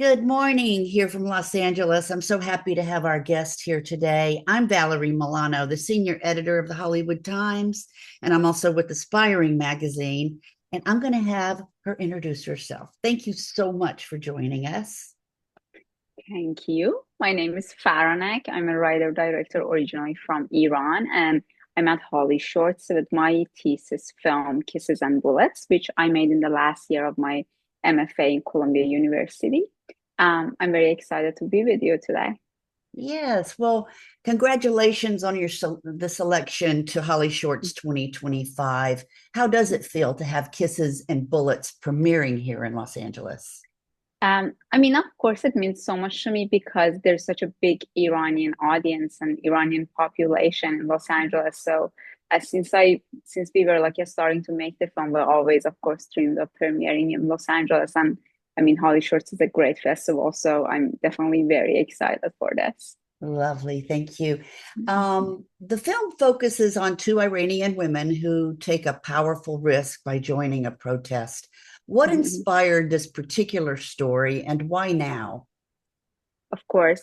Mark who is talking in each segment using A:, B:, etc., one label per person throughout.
A: Good morning here from Los Angeles. I'm so happy to have our guest here today. I'm Valerie Milano, the senior editor of the Hollywood Times, and I'm also with Aspiring magazine. And I'm going to have her introduce herself. Thank you so much for joining us.
B: Thank you. My name is Faranak. I'm a writer director originally from Iran, and I'm at HollyShorts with my thesis film Kisses and Bullets, which I made in the last year of my MFA in Columbia University. I'm very excited to be with you today.
A: Yes, well, congratulations on the selection to Holly Shorts 2025. How does it feel to have Kisses and Bullets premiering here in Los Angeles?
B: Of course, it means so much to me because there's such a big Iranian audience and Iranian population in Los Angeles. So, since we were starting to make the film, we always, of course, dreamed of premiering in Los Angeles. And Holly Shorts is a great festival, so I'm definitely very excited for this.
A: Lovely, thank you. The film focuses on two Iranian women who take a powerful risk by joining a protest. What inspired this particular story and why now?
B: Of course.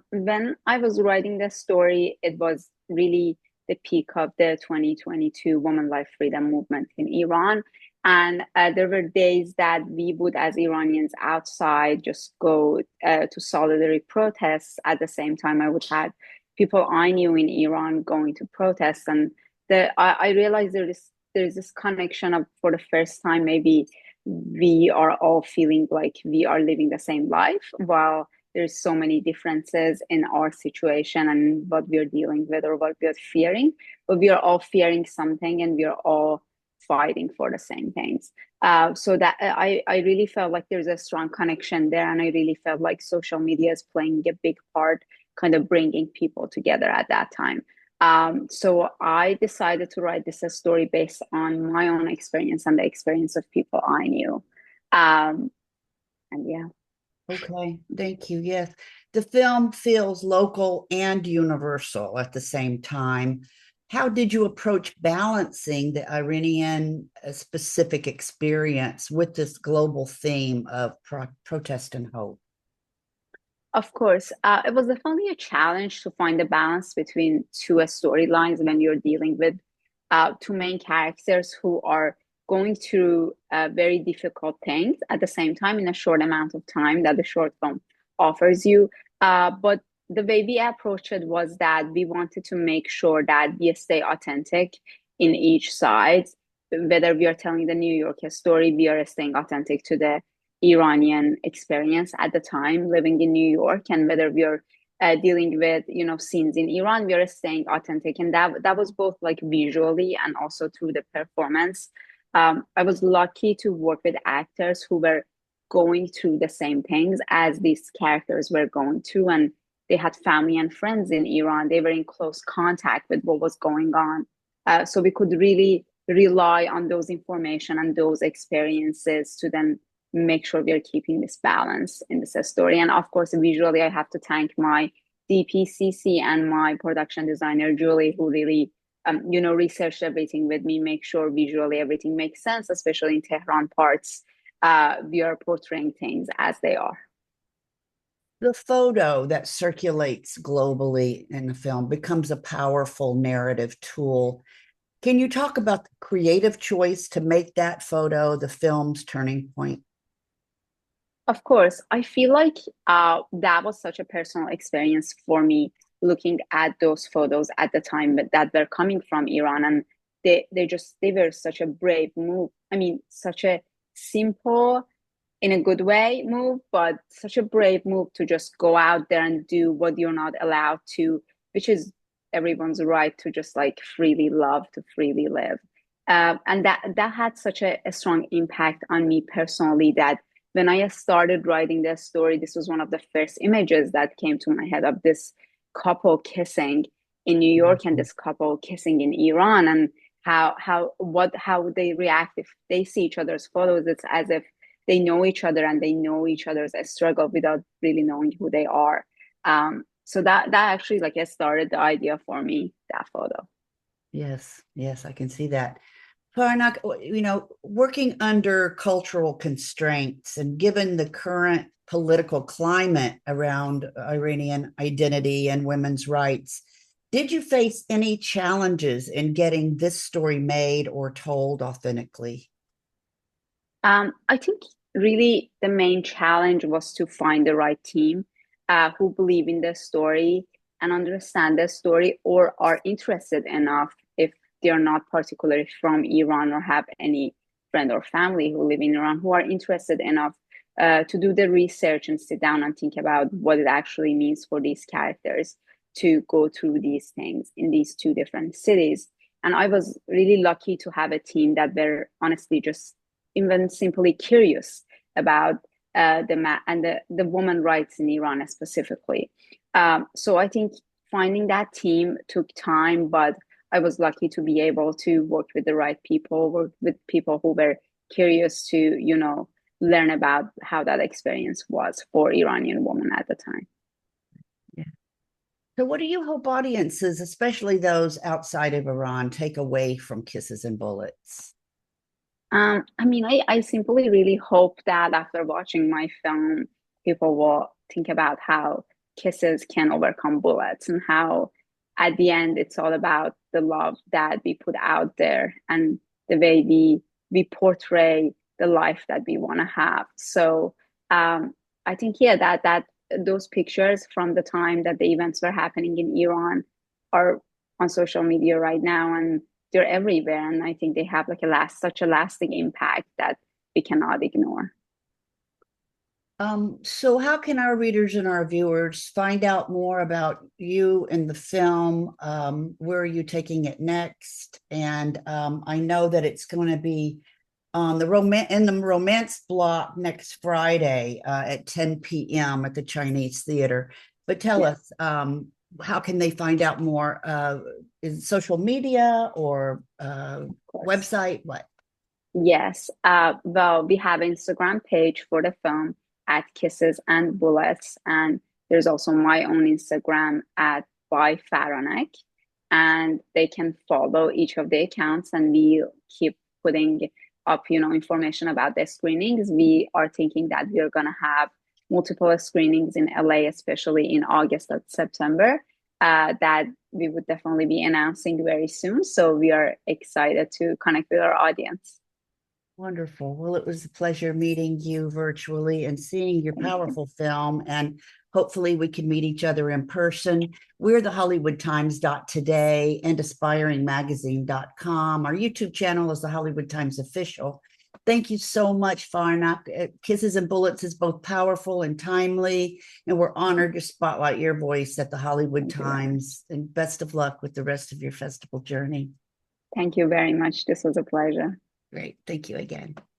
B: When I was writing the story, it was really the peak of the 2022 Women Life Freedom movement in Iran. And there were days that we would, as Iranians outside, just go to solidarity protests. At the same time, I would have people I knew in Iran going to protests. And I realized there's this connection of, for the first time, maybe we are all feeling like we are living the same life while there's so many differences in our situation and what we're dealing with or what we're fearing, but we are all fearing something and we are all fighting for the same things. So that I really felt like there's a strong connection there, and I really felt like social media is playing a big part, kind of bringing people together at that time. So I decided to write this a story based on my own experience and the experience of people I knew. Um, and yeah.
A: Okay, thank you. Yes, the film feels local and universal at the same time. How did you approach balancing the Iranian specific experience with this global theme of protest and hope?
B: Of course, it was definitely a challenge to find a balance between two storylines when you're dealing with two main characters who are going through very difficult things at the same time in a short amount of time that the short film offers you. But the way we approached it was that we wanted to make sure that we stay authentic in each side. Whether we are telling the New York story, we are staying authentic to the Iranian experience at the time living in New York, and whether we are dealing with scenes in Iran, we are staying authentic, and that was both like visually and also through the performance. I was lucky to work with actors who were going through the same things as these characters were going through, and they had family and friends in Iran. They were in close contact with what was going on, so we could really rely on those information and those experiences to then make sure we are keeping this balance in this story. And of course, visually, I have to thank my DPCC and my production designer, Julie, who really, researched everything with me, make sure visually everything makes sense, especially in Tehran parts. We are portraying things as they are.
A: The photo that circulates globally in the film becomes a powerful narrative tool. Can you talk about the creative choice to make that photo the film's turning point?
B: Of course, I feel like that was such a personal experience for me looking at those photos at the time that were coming from Iran, and they were such a brave move. Such a simple, in a good way, move, but such a brave move to just go out there and do what you're not allowed to, which is everyone's right to just like freely love, to freely live. And that had such a strong impact on me personally that when I started writing this story, this was one of the first images that came to my head of this couple kissing in New York and this couple kissing in Iran, and how they react if they see each other's photos. It's as if they know each other and they know each other's struggle without really knowing who they are. So that actually started the idea for me, that photo.
A: Yes, yes, I can see that. Faranak, working under cultural constraints and given the current political climate around Iranian identity and women's rights, did you face any challenges in getting this story made or told authentically?
B: I think really the main challenge was to find the right team who believe in the story and understand the story or are interested enough if they're not particularly from Iran or have any friend or family who live in Iran who are interested enough to do the research and sit down and think about what it actually means for these characters to go through these things in these two different cities. And I was really lucky to have a team that were honestly just even simply curious about and the woman rights in Iran specifically. So I think finding that team took time, but I was lucky to be able to work with the right people, work with people who were curious to, learn about how that experience was for Iranian women at the time.
A: Yeah. So, what do you hope audiences, especially those outside of Iran, take away from Kisses and Bullets?
B: I simply really hope that after watching my film, people will think about how kisses can overcome bullets and how at the end it's all about the love that we put out there and the way we portray the life that we want to have. So I think that those pictures from the time that the events were happening in Iran are on social media right now and they're everywhere, and I think they have like such a lasting impact that we cannot ignore.
A: So how can our readers and our viewers find out more about you and the film? Where are you taking it next? And I know that it's going to be on the romance block next Friday at 10 p.m. at the Chinese Theater. But tell
B: Yes,
A: us, how can they find out more? Is it social media or
B: of course.
A: website? What?
B: Yes. Well, we have an Instagram page for the film at Kisses and Bullets, and there's also my own Instagram at by Faranak, and they can follow each of the accounts, and we keep putting up, information about the screenings. We are thinking that we are gonna have multiple screenings in LA, especially in August and September. That we would definitely be announcing very soon. So we are excited to connect with our audience.
A: Wonderful. Well, it was a pleasure meeting you virtually and seeing your powerful film. And hopefully we can meet each other in person. We're the HollywoodTimes.today and AspiringMagazine.com. Our YouTube channel is the Hollywood Times Official. Thank you so much, Farnak. Kisses and Bullets is both powerful and timely, and we're honored to spotlight your voice at the Hollywood
B: Thank you very much.
A: Times. And best of luck with the rest of your festival journey.
B: Thank you very much. This was a pleasure.
A: Great. Thank you again.